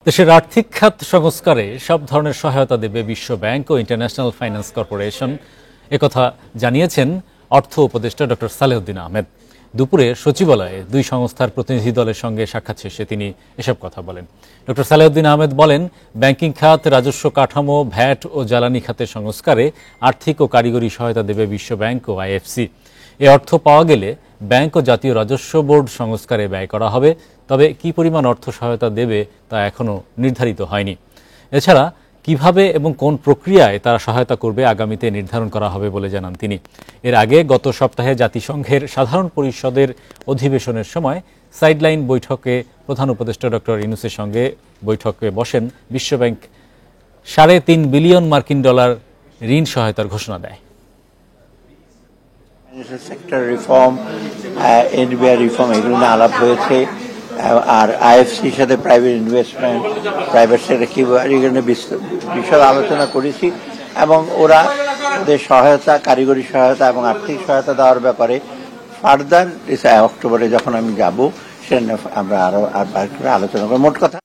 দেশের আর্থিক খাত সংস্কারে সব ধরনের সহায়তা দেবে বিশ্ব ব্যাংক ও ইন্টারন্যাশনাল ফাইন্যান্স কর্পোরেশন, একথা জানিয়েছেন অর্থ উপদেষ্টা ডক্টর সালেহউদ্দিন আহমেদ। দুপুরে সচিবালয়ে দুই সংস্থার প্রতিনিধি দলের সঙ্গে সাক্ষাৎ শেষে তিনি এসব কথা বলেন। ডক্টর সালেহউদ্দিন আহমেদ বলেন, ব্যাংকিং খাত, রাজস্ব কাঠামো, ভ্যাট ও জ্বালানি খাতের সংস্কারে আর্থিক ও কারিগরি সহায়তা দেবে বিশ্ব ব্যাংক ও আইএফসি। এ অর্থ পাওয়া গেলে ব্যাংক ও জাতীয় রাজস্ব বোর্ড সংস্কারে ব্যয় করা হবে। তবে কি পরিমাণ অর্থ সহায়তা দেবে তা এখনও নির্ধারিত হয়নি। এছাড়া কিভাবে এবং কোন প্রক্রিয়ায় তারা সহায়তা করবে আগামীতে নির্ধারণ করা হবে বলে জানান তিনি। এর আগে গত সপ্তাহে জাতিসংঘের সাধারণ পরিষদের অধিবেশনের সময় সাইডলাইন বৈঠকে প্রধান উপদেষ্টা ডক্টর ইউনূসের সঙ্গে বৈঠকে বসেন বিশ্বব্যাংক। $3.5 বিলিয়ন মার্কিন ডলার ঋণ সহায়তার ঘোষণা দেয়। সেক্টর রিফর্ম, এনবিআর রিফর্ম, এগুলো নিয়ে আলাপ হয়েছে। আর আইএফসির সাথে প্রাইভেট ইনভেস্টমেন্ট, প্রাইভেট সেক্টর কীভাবে, এগুলো বিশদ আলোচনা করেছি এবং ওরা ওদের সহায়তা, কারিগরি সহায়তা এবং আর্থিক সহায়তা দেওয়ার ব্যাপারে ফার্দার অক্টোবরে যখন আমি যাব, সেটা আমরা আরো আলোচনা করব। মোট কথা